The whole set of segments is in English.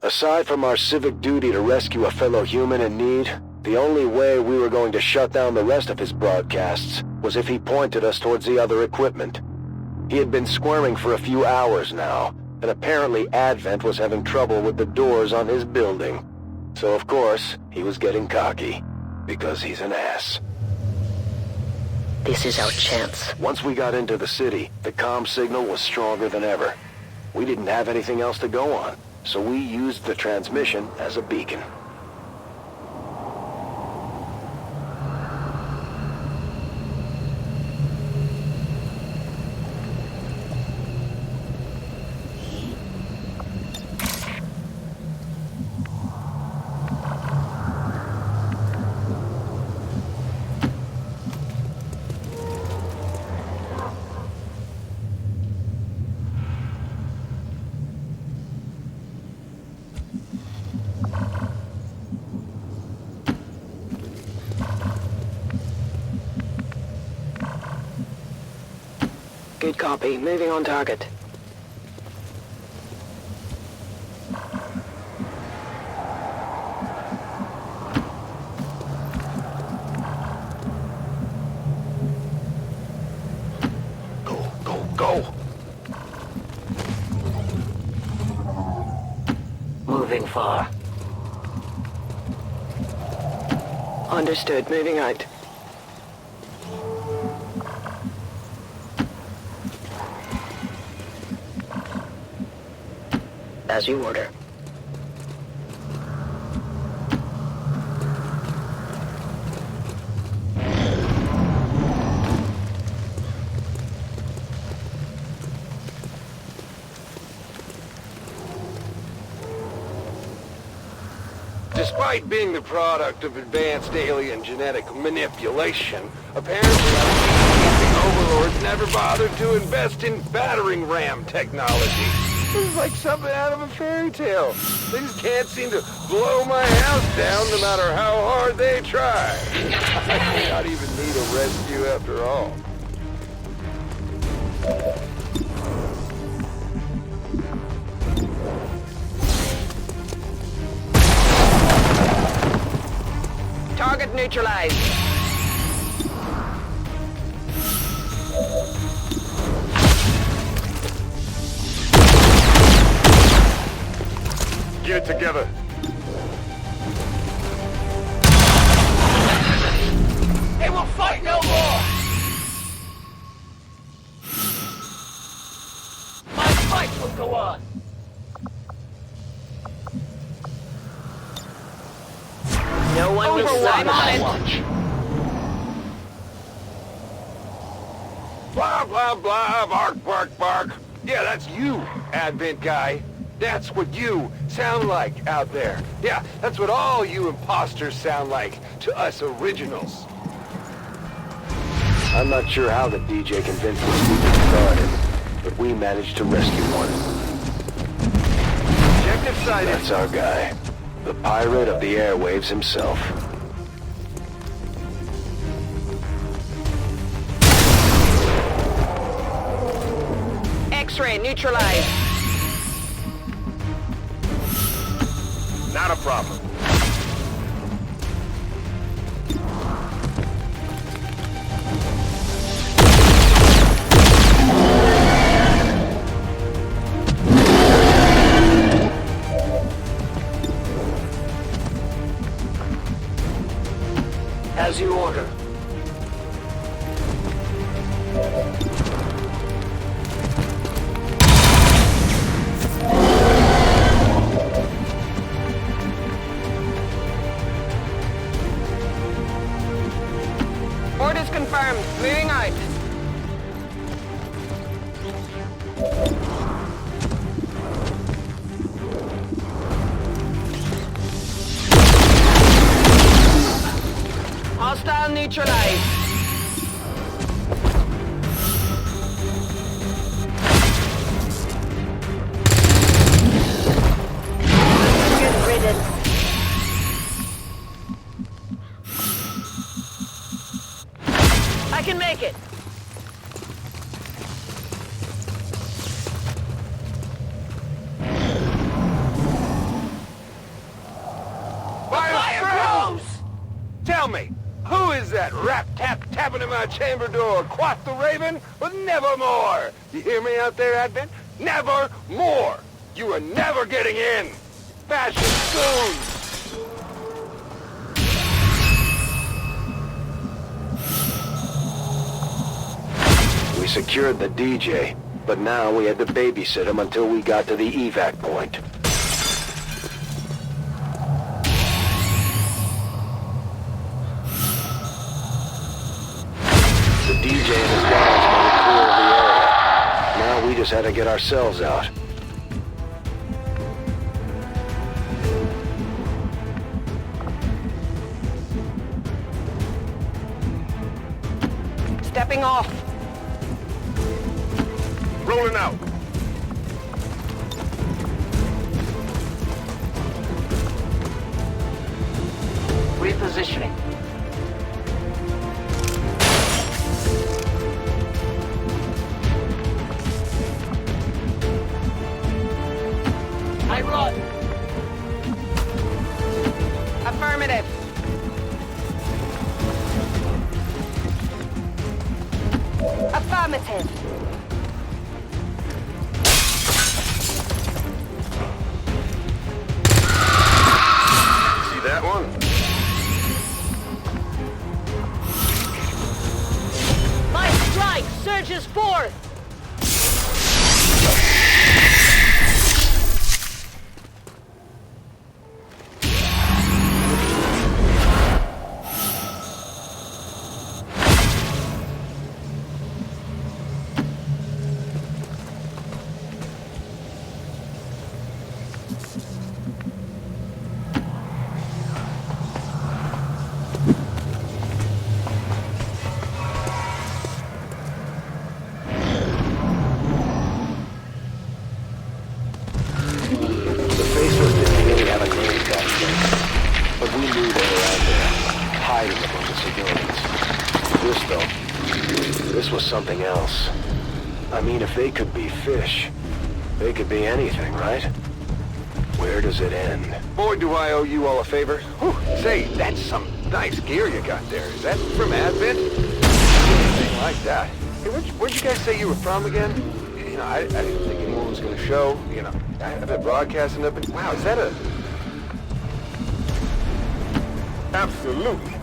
Aside from our civic duty to rescue a fellow human in need, the only way we were going to shut down the rest of his broadcasts was if he pointed us towards the other equipment. He had been squirming for a few hours now, and apparently Advent was having trouble with the doors on his building. So of course, he was getting cocky, because he's an ass. This is our chance. Once we got into the city, the comm signal was stronger than ever. We didn't have anything else to go on, so we used the transmission as a beacon. Good copy. Moving on target. Go, go, go! Moving far. Understood. Moving out. As you order. Despite being the product of advanced alien genetic manipulation, apparently the overlords never bothered to invest in battering ram technology. This is like something out of a fairy tale. They just can't seem to blow my house down no matter how hard they try. I may not even need a rescue after all. Target neutralized. Get it together. They will fight no more! My fight will go on! No one will slime on it. Watch. Blah, blah, blah, bark, bark, bark. Yeah, that's you, Advent guy. That's what you sound like out there. Yeah, that's what all you imposters sound like to us originals. I'm not sure how the DJ convinced us we could start it, but we managed to rescue one. Objective sighted. That's our guy. The pirate of the airwaves himself. X-ray neutralized. Not a problem. As you order. Orders confirmed. Moving out. Hostile neutralized. Good riddance. I can make it. Tell me, who is that rap-tap tapping at my chamber door? Quoth the Raven with nevermore. You hear me out there, Advent? Never more. You are never getting in. Fashion goons. We secured the DJ, but now we had to babysit him until we got to the evac point. The DJ and his guys made it clear of the area. Now we just had to get ourselves out. Stepping off. Rolling out. Repositioning. I run. Affirmative. Affirmative. See that one? My strike surges forth. This was something else. I mean, if they could be fish, they could be anything, right? Where does it end? Boy, do I owe you all a favor. Whew. Say, that's some nice gear you got there. Is that from Advent? Anything like that. Hey, where'd you guys say you were from again? You know, I didn't think anyone was going to show. You know, I've been broadcasting up and... Wow, is that a... Absolutely.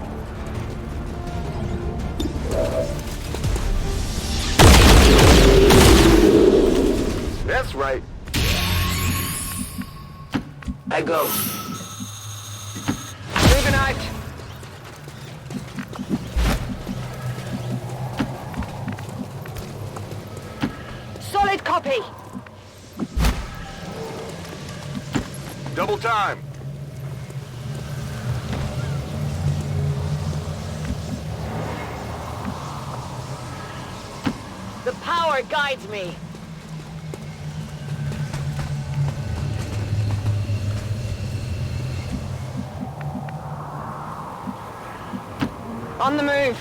That's right. I go. Moving out. Solid copy. Double time. The power guides me. On the move.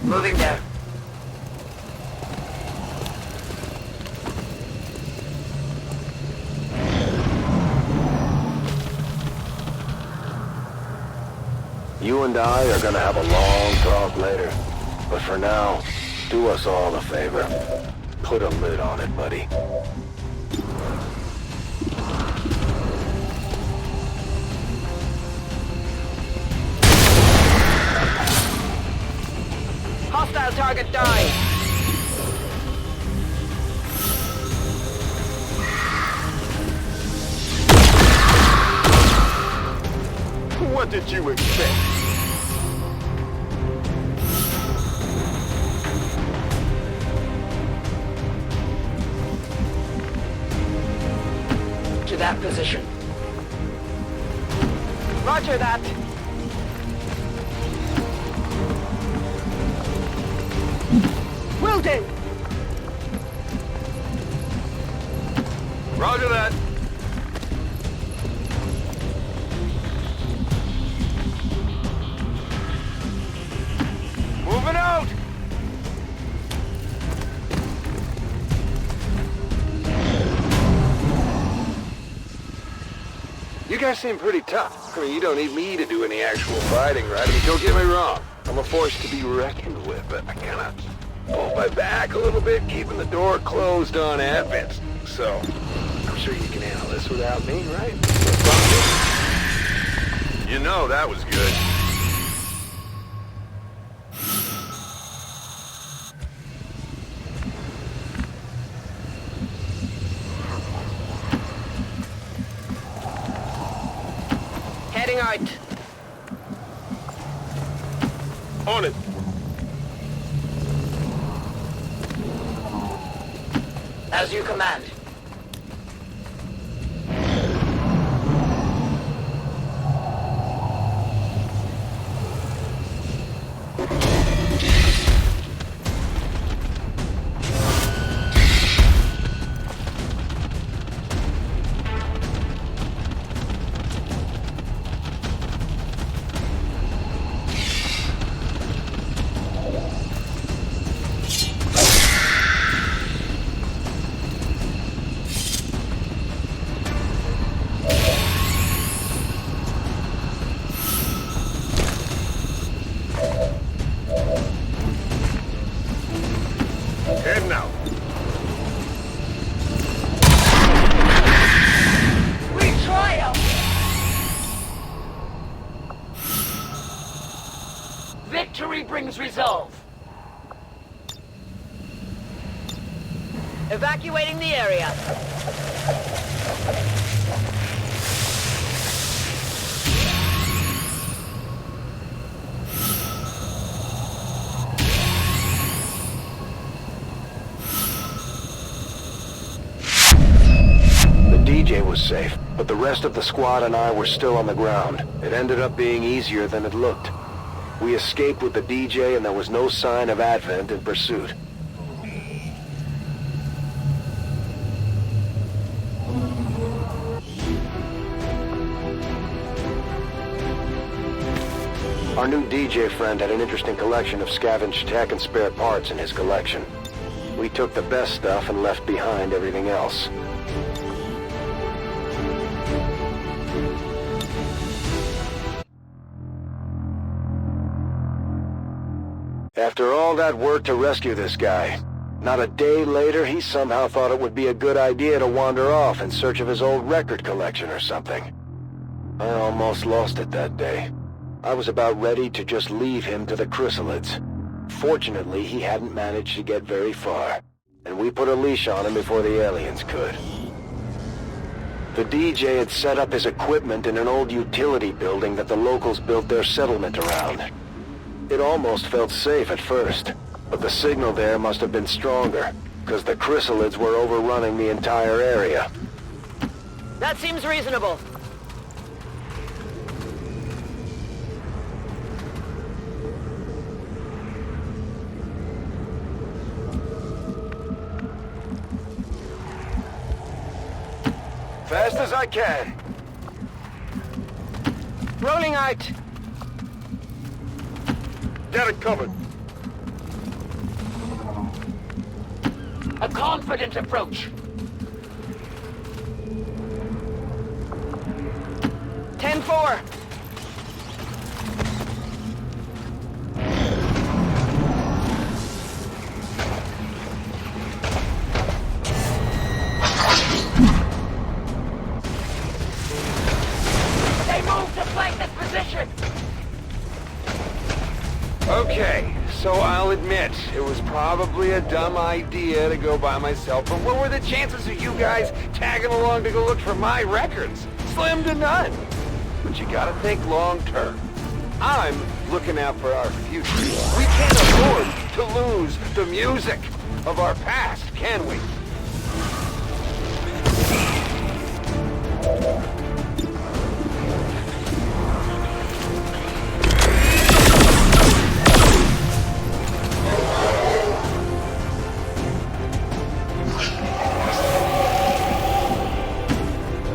Moving there. You and I are gonna have a long talk later. But for now, do us all a favor. Put a lid on it, buddy. Hostile target died. What did you expect? To that position. Roger that. Will do. Roger that. Moving out. You guys seem pretty tough. I mean, you don't need me to do any actual fighting, right? I mean, don't get me wrong. I'm a force to be reckoned with, but I kind of pull my back a little bit, keeping the door closed on advents. So, I'm sure you can handle this without me, right? You know that was good. Heading out. On it. As you command. Heading out. We triumph! Victory brings resolve. Evacuating the area. DJ was safe, but the rest of the squad and I were still on the ground. It ended up being easier than it looked. We escaped with the DJ and there was no sign of Advent in pursuit. Our new DJ friend had an interesting collection of scavenged tech and spare parts in his collection. We took the best stuff and left behind everything else. After all that work to rescue this guy, not a day later he somehow thought it would be a good idea to wander off in search of his old record collection or something. I almost lost it that day. I was about ready to just leave him to the chrysalids. Fortunately, he hadn't managed to get very far, and we put a leash on him before the aliens could. The DJ had set up his equipment in an old utility building that the locals built their settlement around. It almost felt safe at first, but the signal there must have been stronger, because the chrysalids were overrunning the entire area. That seems reasonable. Fast as I can. Rolling out. Got it covered. A confident approach. 10-4. They move to flank this position. Okay, so I'll admit, it was probably a dumb idea to go by myself, but what were the chances of you guys tagging along to go look for my records? Slim to none. But you gotta think long term. I'm looking out for our future. We can't afford to lose the music of our past, can we?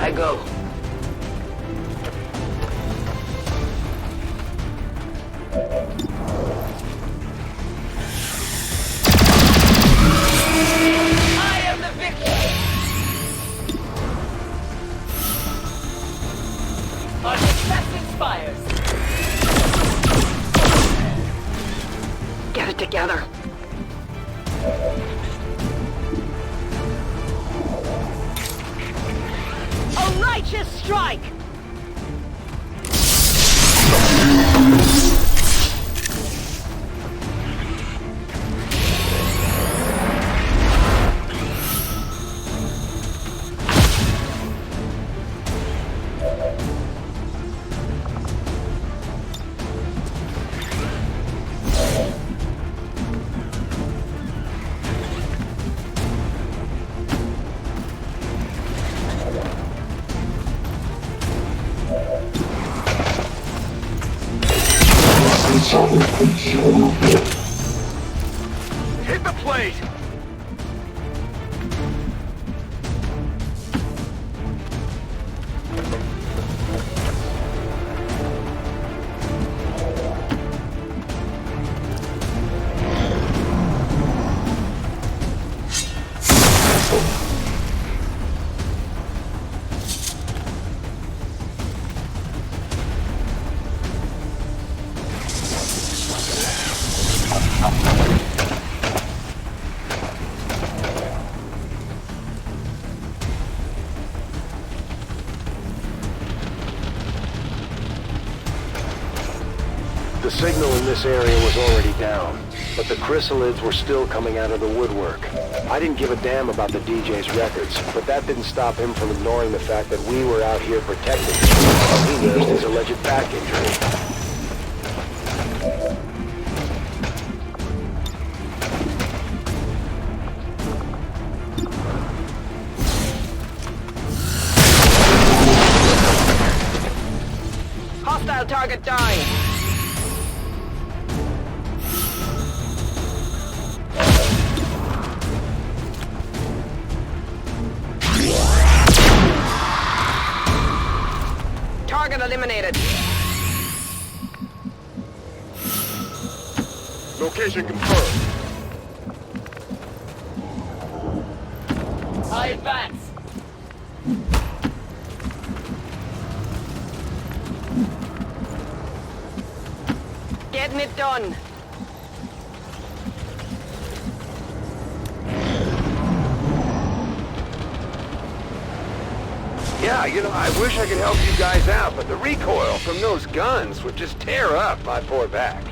I go. I am the victor. Unexpected together. A righteous strike! Hit the plate! The signal in this area was already down, but the chrysalids were still coming out of the woodwork. I didn't give a damn about the DJ's records, but that didn't stop him from ignoring the fact that we were out here protecting him while he nursed his alleged back injury. Hostile target down. Target eliminated. Location confirmed. I advance. Getting it done. Yeah, I wish I could help you guys out, but the recoil from those guns would just tear up my poor back.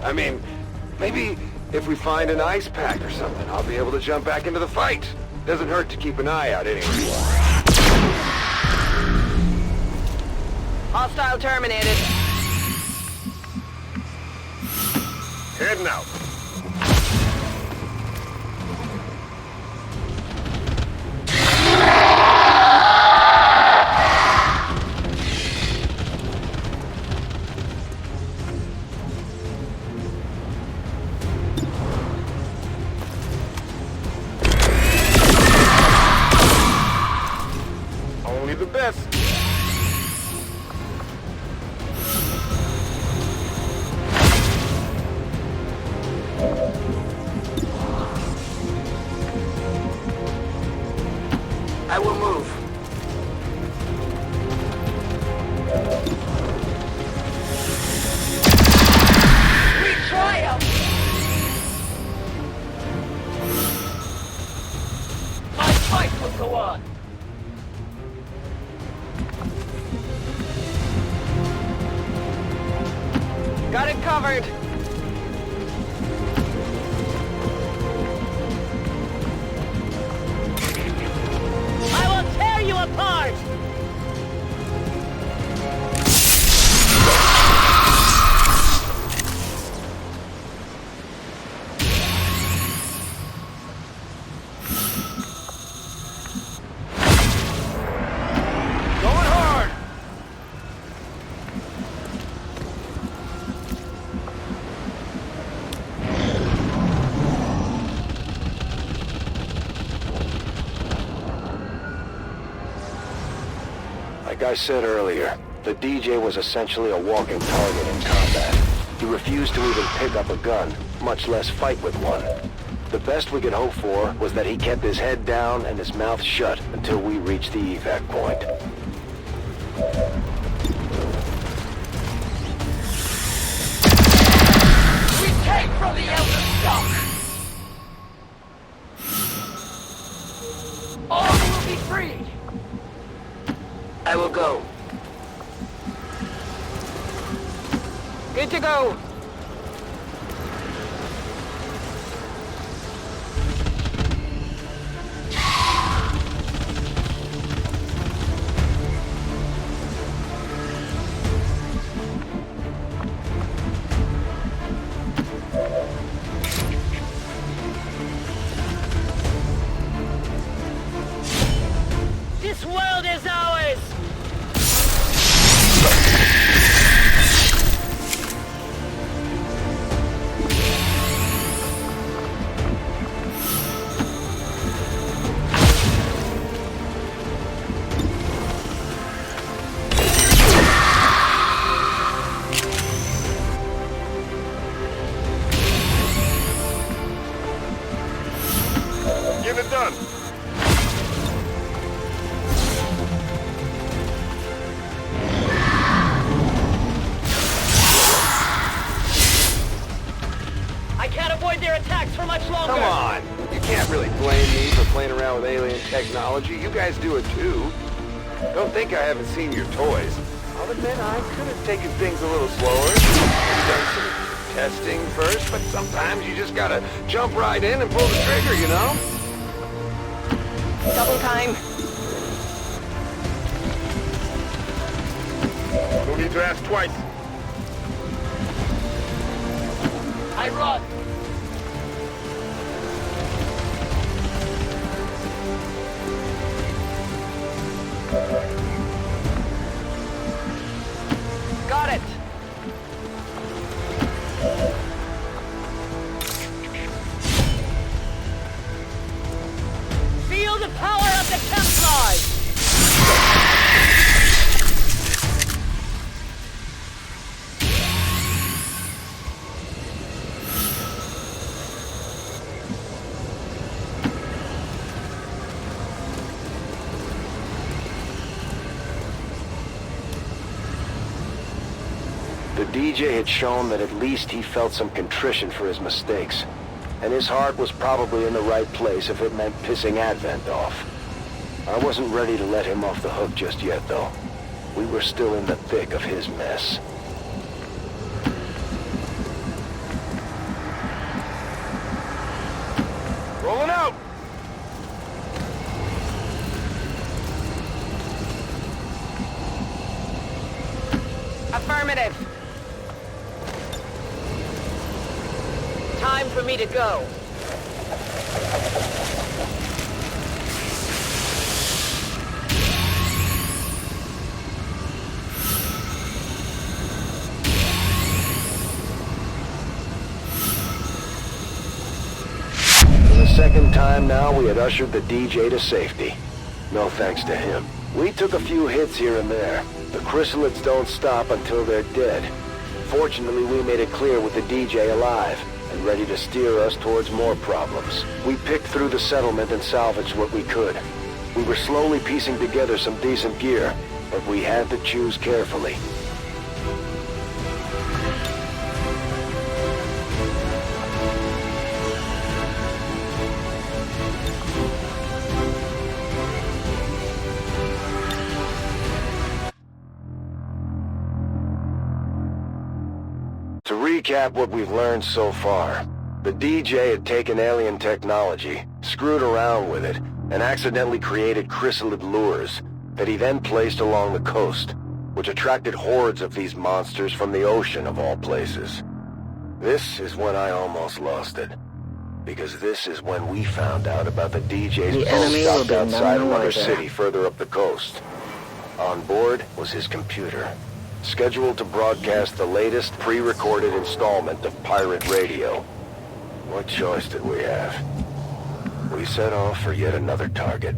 I mean, maybe if we find an ice pack or something, I'll be able to jump back into the fight. Doesn't hurt to keep an eye out anyway. Hostile terminated. Heading out. Only the best. I will move. We triumph! My fight will go on. Got it covered. I will tear you apart! Going hard! Like I said earlier, the DJ was essentially a walking target in combat. He refused to even pick up a gun, much less fight with one. The best we could hope for was that he kept his head down and his mouth shut until we reached the evac point. We take from the elder stock! All will be freed! I will go. Good to go. This world is ours! Get it done! I can't avoid their attacks for much longer! Come on! You can't really blame me for playing around with alien technology. You guys do it too. Don't think I haven't seen your toys. I'll admit I could have taken things a little slower. Done some testing first, but sometimes you just gotta jump right in and pull the trigger, you know? Double time. No need to ask twice. I run! Got it. Feel the power of the Templars! The DJ had shown that at least he felt some contrition for his mistakes. And his heart was probably in the right place if it meant pissing Advent off. I wasn't ready to let him off the hook just yet, though. We were still in the thick of his mess. Rolling out! Affirmative. Time for me to go. For the second time now, we had ushered the DJ to safety. No thanks to him. We took a few hits here and there. The chrysalids don't stop until they're dead. Fortunately, we made it clear with the DJ alive and ready to steer us towards more problems. We picked through the settlement and salvaged what we could. We were slowly piecing together some decent gear, but we had to choose carefully. To recap what we've learned so far, the DJ had taken alien technology, screwed around with it, and accidentally created chrysalid lures that he then placed along the coast, which attracted hordes of these monsters from the ocean of all places. This is when I almost lost it, because this is when we found out about the DJ's The enemy will post be outside none another wiser. city further up the coast. On board was his computer, scheduled to broadcast the latest pre-recorded installment of pirate radio. What choice did we have? We set off for yet another target.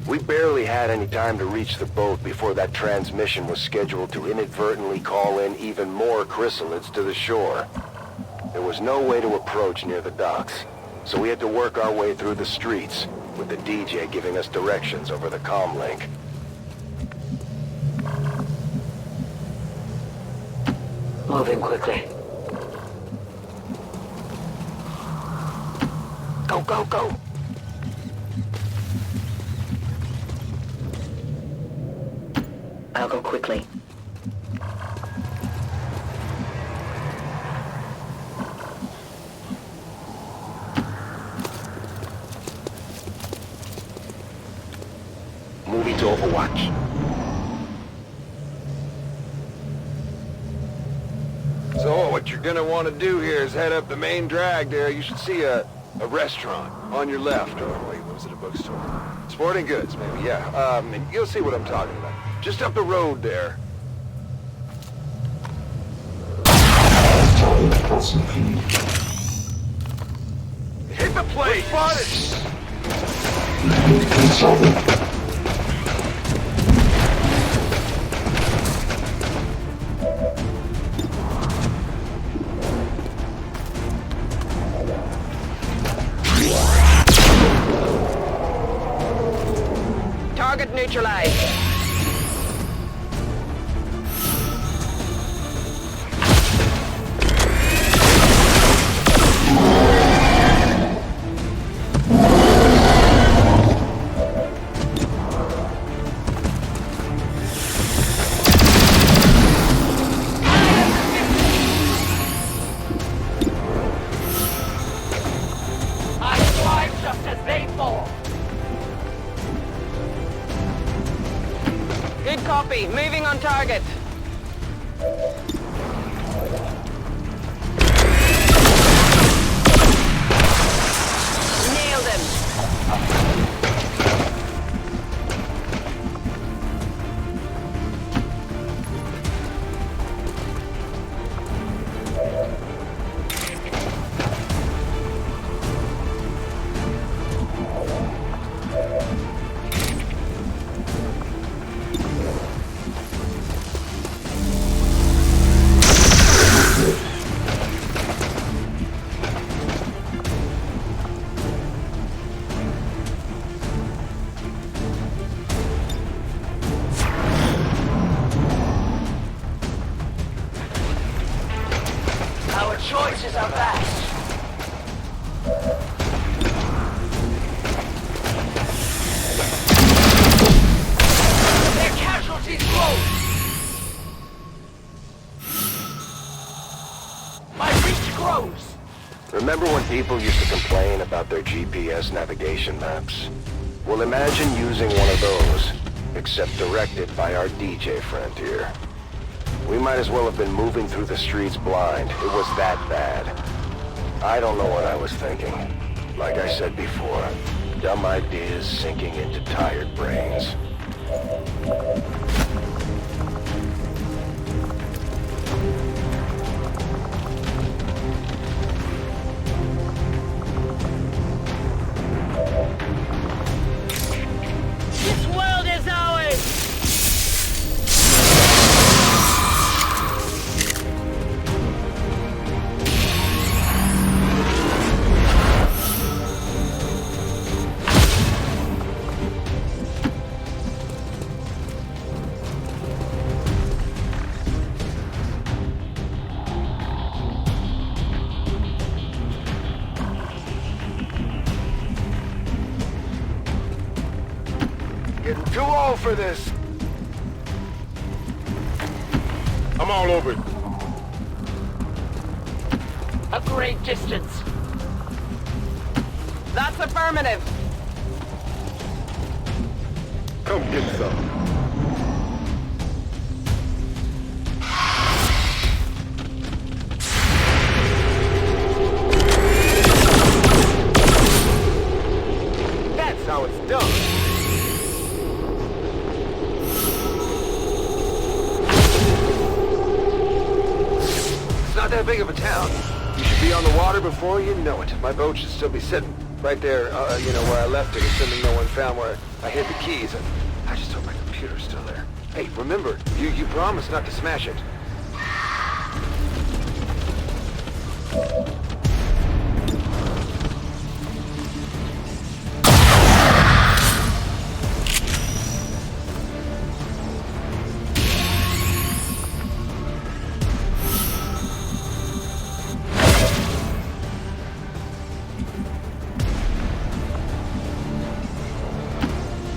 We barely had any time to reach the boat before that transmission was scheduled to inadvertently call in even more chrysalids to the shore. There was no way to approach near the docks, so we had to work our way through the streets, with the DJ giving us directions over the comm link. Moving quickly. Go, go, go! I'll go quickly. Moving to Overwatch. So what you're gonna want to do here is head up the main drag there. You should see a restaurant on your left. Or wait, what was it, a bookstore? Sporting goods, maybe, yeah. And you'll see what I'm talking about. Just up the road there. Hit the place! Spotted! Target neutralized. I fly just as they fall. Good copy. Moving on target. Nailed him. Our choices are vast. Their casualties grow. My reach grows. Remember when people used to complain about their GPS navigation maps? Well, imagine using one of those, except directed by our DJ friend here. We might as well have been moving through the streets blind. It was that bad. I don't know what I was thinking. Like I said before, dumb ideas sinking into tired brains. This world is ours. Getting too old for this. I'm all over it. A great distance. That's affirmative. Come get some. That's how it's done. It's not that big of a town. You should be on the water before you know it. My boat should still be sitting right there, you know, where I left it, assuming no one found where I hid the keys. I just hope my computer's still there. Hey, remember, you promised not to smash it.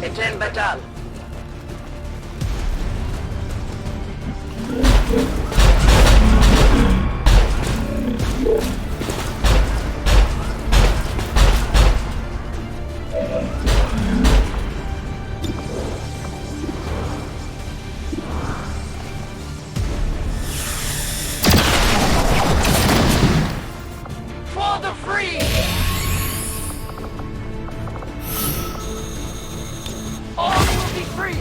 Eten Batal. For the free! All will be free!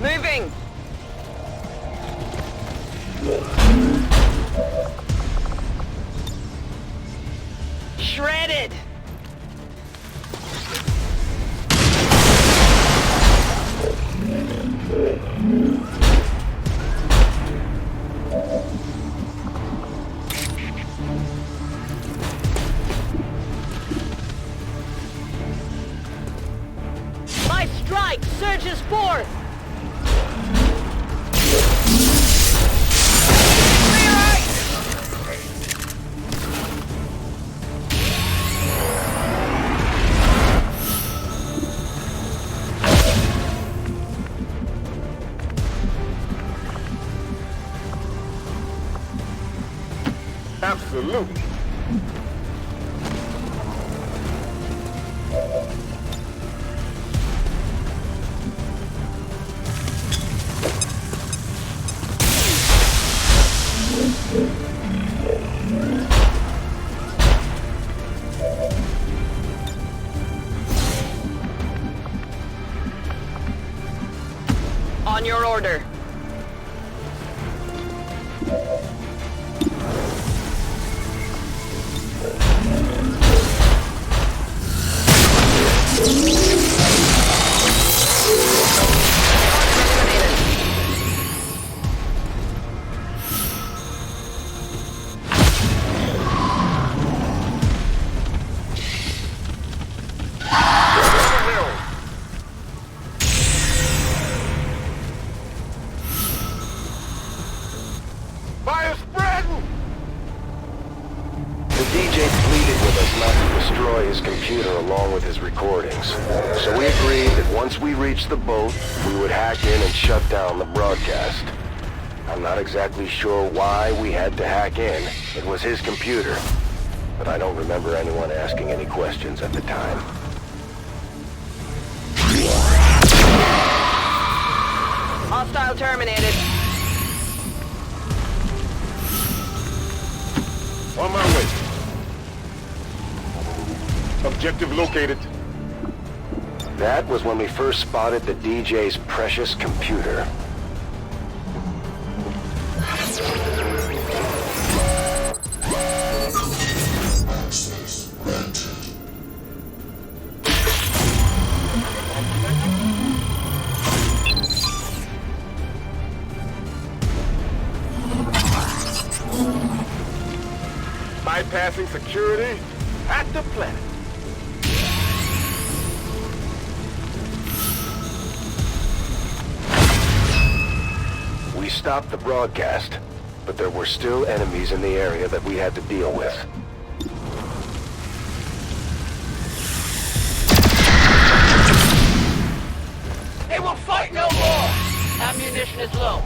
Moving! Shredded! My strike surges forth! Clear right! Absolutely. On your order. Fire spreading! The DJ pleaded with us not to destroy his computer along with his recordings. So we agreed that once we reached the boat, we would hack in and shut down the broadcast. I'm not exactly sure why we had to hack in. It was his computer. But I don't remember anyone asking any questions at the time. Hostile terminated. On my way. Objective located. That was when we first spotted the DJ's precious computer. Access granted. Bypassing security at the planet. We stopped the broadcast, but there were still enemies in the area that we had to deal with. They will fight no more! Ammunition is low.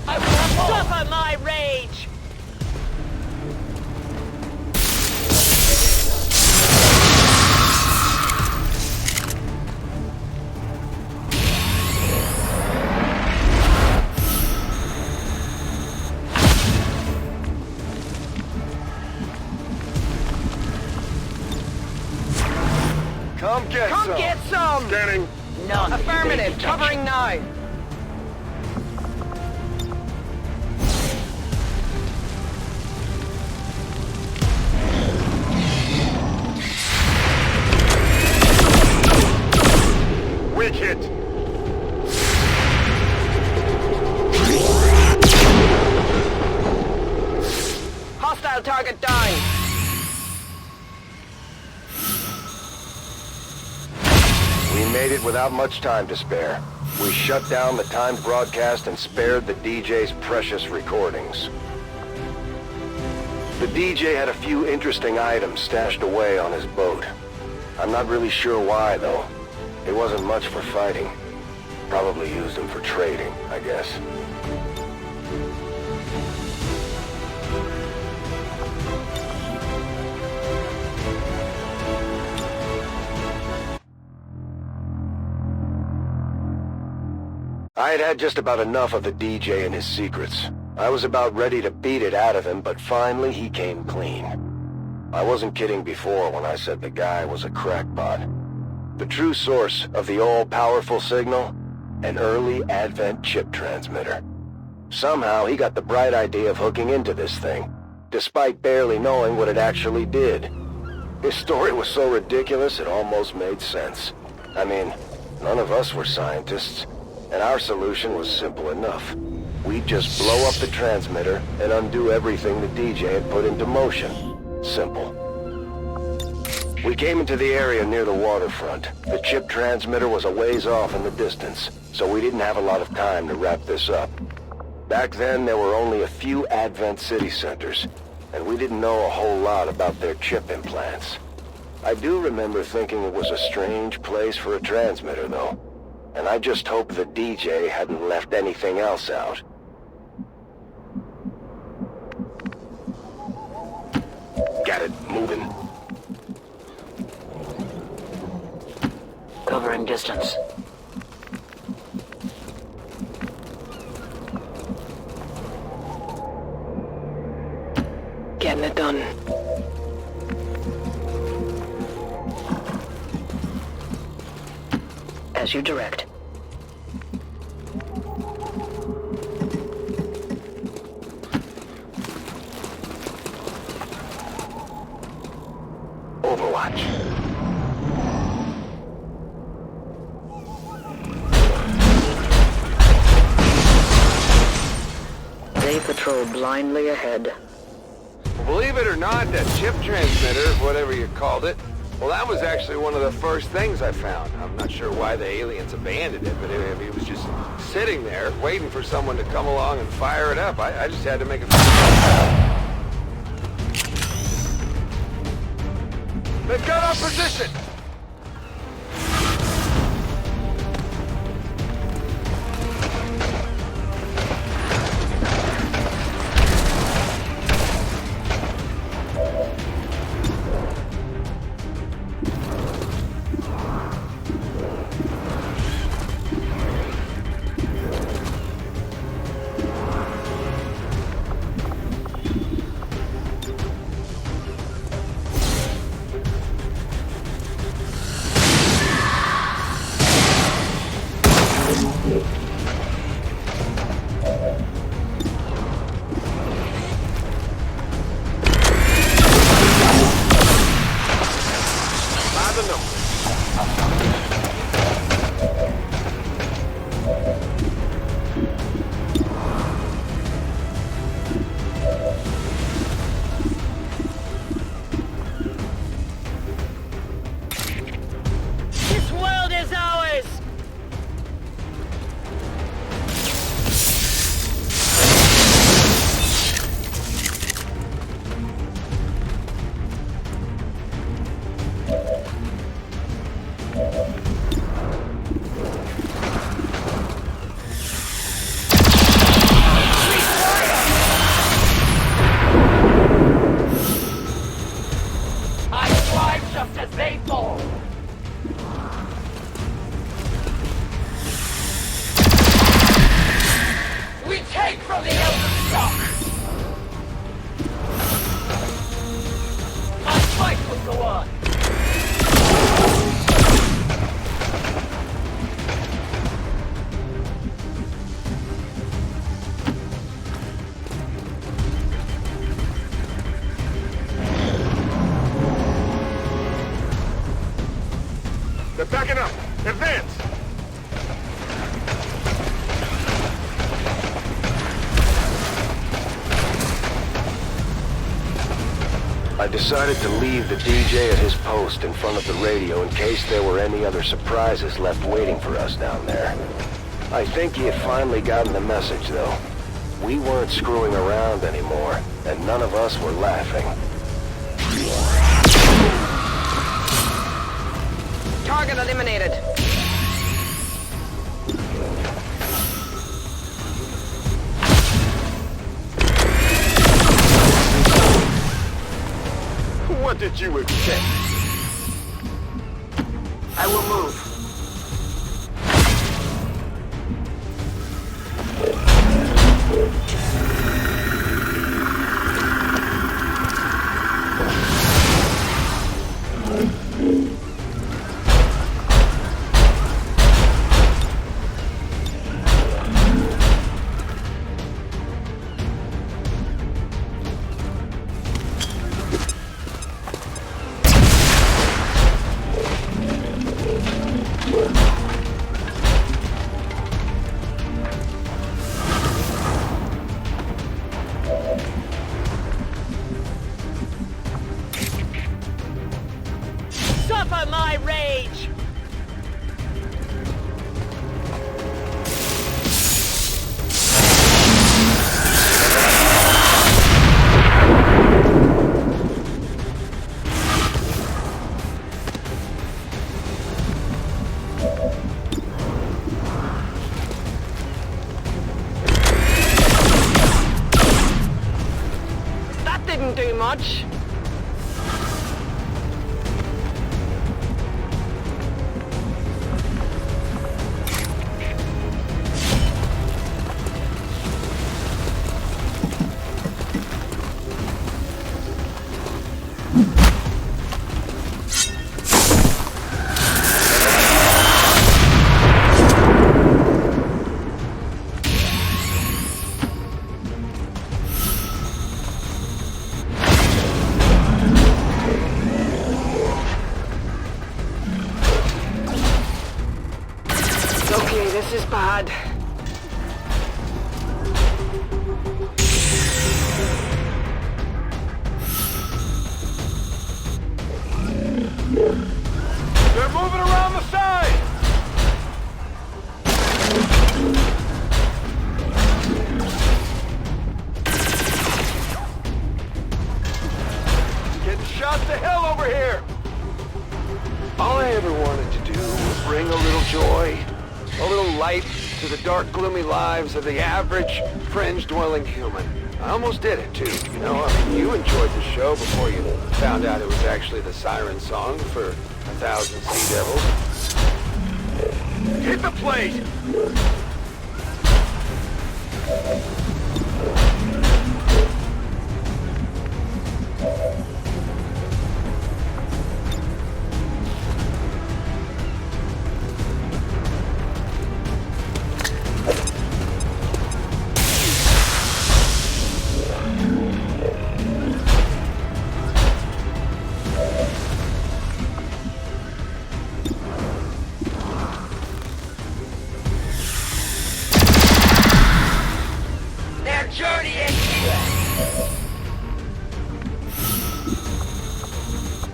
I will suffer my rage! Come get Come some. get some! Scanning. None. Affirmative, covering now. Weak hit. Hostile target down. We made it without much time to spare. We shut down the timed broadcast and spared the DJ's precious recordings. The DJ had a few interesting items stashed away on his boat. I'm not really sure why, though. It wasn't much for fighting. Probably used them for trading, I guess. I had had just about enough of the DJ and his secrets. I was about ready to beat it out of him, but finally he came clean. I wasn't kidding before when I said the guy was a crackpot. The true source of the all-powerful signal? An early Advent chip transmitter. Somehow he got the bright idea of hooking into this thing, despite barely knowing what it actually did. His story was so ridiculous it almost made sense. I mean, none of us were scientists, and our solution was simple enough. We'd just blow up the transmitter and undo everything the DJ had put into motion. Simple. We came into the area near the waterfront. The chip transmitter was a ways off in the distance, so we didn't have a lot of time to wrap this up. Back then, there were only a few Advent city centers, and we didn't know a whole lot about their chip implants. I do remember thinking it was a strange place for a transmitter, though. And I just hope the DJ hadn't left anything else out. Got it, moving. Covering distance. Getting it done. As you direct. Overwatch. They patrol blindly ahead. Believe it or not, that chip transmitter, whatever you called it, well, that was actually one of the first things I found. I'm not sure why the aliens abandoned it, but it was just sitting there, waiting for someone to come along and fire it up. I just had to make it... They've got our position! This world is ours! I thrive just as they fall! We take from the elder stock! Our fight will go on! They're backing up! Advance! I decided to leave the DJ at his post in front of the radio in case there were any other surprises left waiting for us down there. I think he had finally gotten the message, though. We weren't screwing around anymore, and none of us were laughing. Target eliminated. What did you expect? I will move. Suffer my rage! That didn't do much. Okay, this is bad. They're moving around the side! Getting shot to hell over here! All I ever wanted to do was bring a little joy, a little light to the dark, gloomy lives of the average, fringe-dwelling human. I almost did it, too, you know? I mean, you enjoyed the show before you found out it was actually the siren song for 1,000 Sea Devils. Hit the plate! Their journey is here!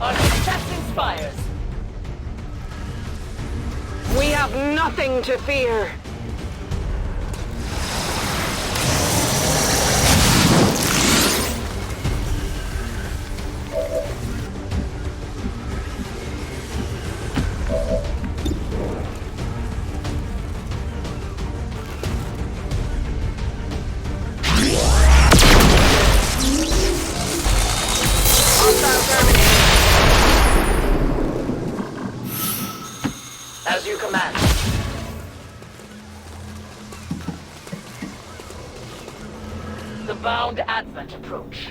Our success inspires! We have nothing to fear. As you command. The bound advent approach.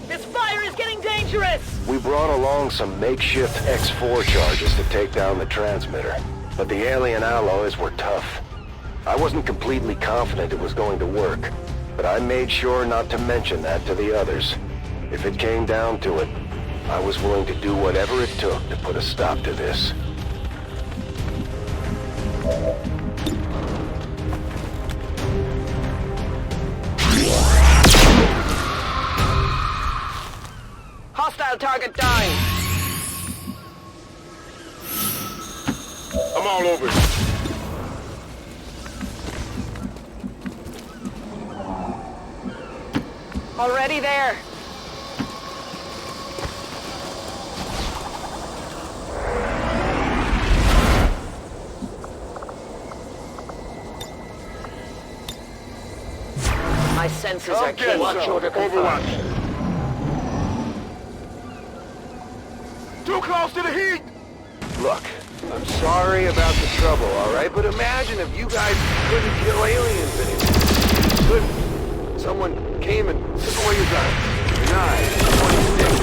This fire is getting dangerous! We brought along some makeshift X4 charges to take down the transmitter, but the alien alloys were tough. I wasn't completely confident it was going to work, but I made sure not to mention that to the others. If it came down to it, I was willing to do whatever it took to put a stop to this. Hostile target down. I'm all over it. Already there. My senses are keen. Watch order confirmed. Overwatch. Too close to the heat! Look, I'm sorry about the trouble, alright? But imagine if you guys couldn't kill aliens anymore. Couldn't. Someone came and took away your guns, your knives, your pointy stick,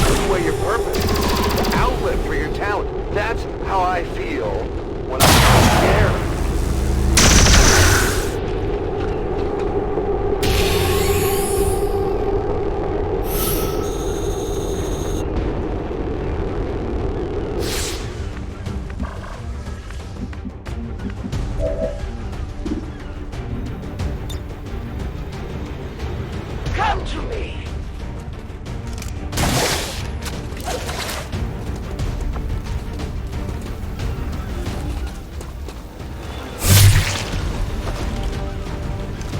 took away your purpose, the outlet for your talent. That's how I feel when I'm scared. Come to me!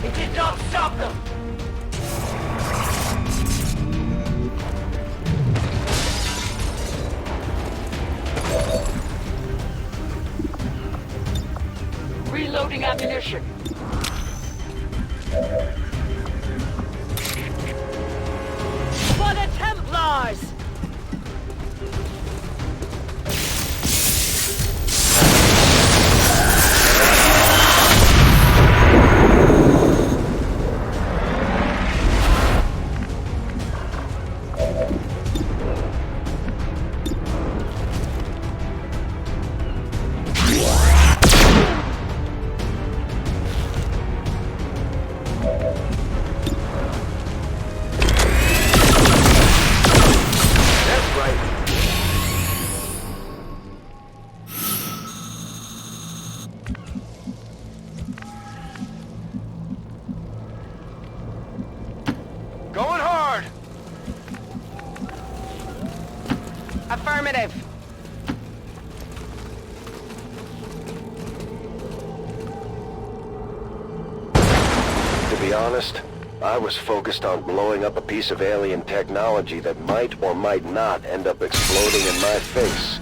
It did not stop them! Reloading ammunition. For the Templars! Going hard! Affirmative. To be honest, I was focused on blowing up a piece of alien technology that might or might not end up exploding in my face.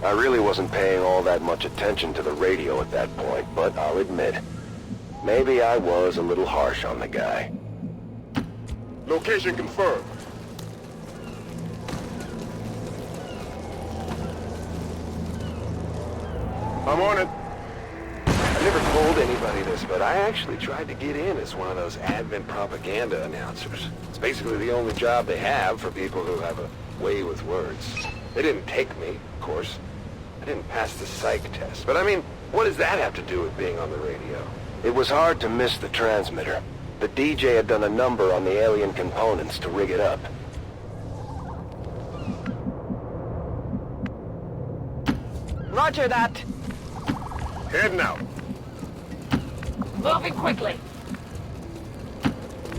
I really wasn't paying all that much attention to the radio at that point, but I'll admit, maybe I was a little harsh on the guy. Location confirmed. I'm on it. I never told anybody this, but I actually tried to get in as one of those Advent propaganda announcers. It's basically the only job they have for people who have a way with words. They didn't take me, of course. I didn't pass the psych test. But I mean, what does that have to do with being on the radio? It was hard to miss the transmitter. The DJ had done a number on the alien components to rig it up. Roger that. Heading out. Moving quickly.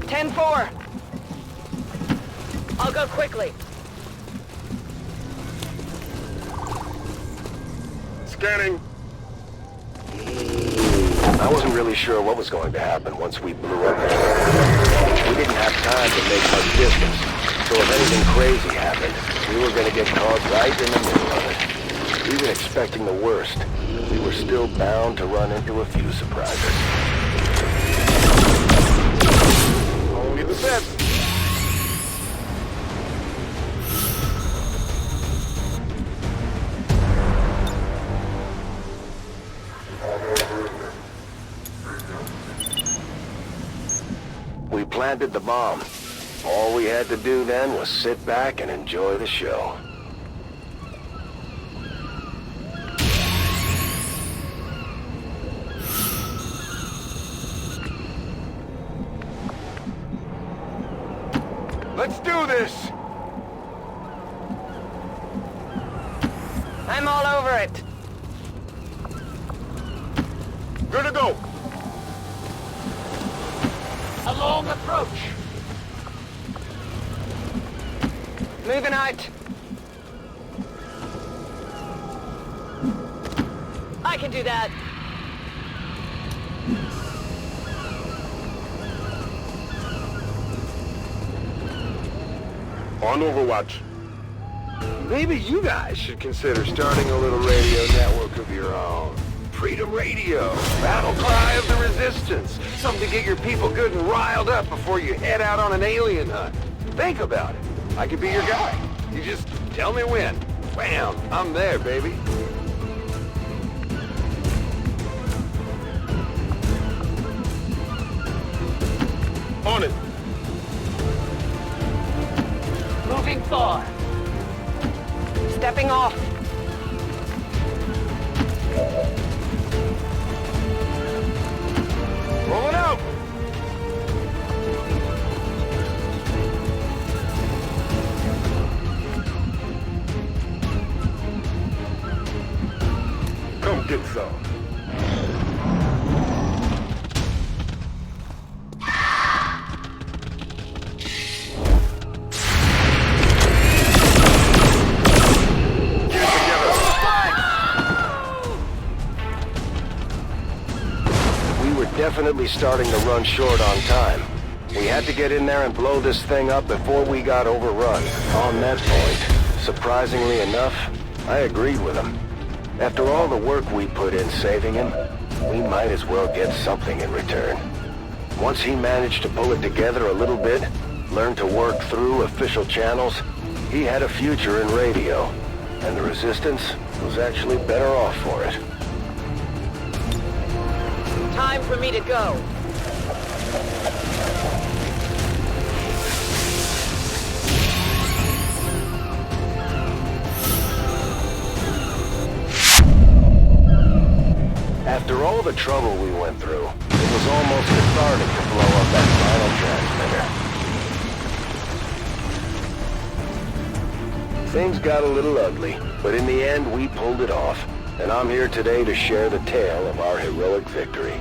10-4. I'll go quickly. Scanning. I wasn't really sure what was going to happen once we blew up. We didn't have time to make much distance, so if anything crazy happened, we were going to get caught right in the middle of it. Even expecting the worst, we were still bound to run into a few surprises. Only the best. We planted the bomb. All we had to do then was sit back and enjoy the show. Let's do this! I'm all over it. Good to go! A long approach. Moving out. I can do that. On Overwatch. Maybe you guys should consider starting a little radio network of your own. Freedom Radio, battle cry of the resistance. Something to get your people good and riled up before you head out on an alien hunt. Think about it. I could be your guy. You just tell me when. Bam, I'm there, baby. On it! Moving forward. Stepping off. Rolling out! Come get some. Definitely starting to run short on time. We had to get in there and blow this thing up before we got overrun. On that point, surprisingly enough, I agreed with him. After all the work we put in saving him, we might as well get something in return. Once he managed to pull it together a little bit, learn to work through official channels, he had a future in radio, and the Resistance was actually better off for it. Time for me to go. After all the trouble we went through, it was almost cathartic to blow up that final transmitter. Things got a little ugly, but in the end we pulled it off, and I'm here today to share the tale of our heroic victory.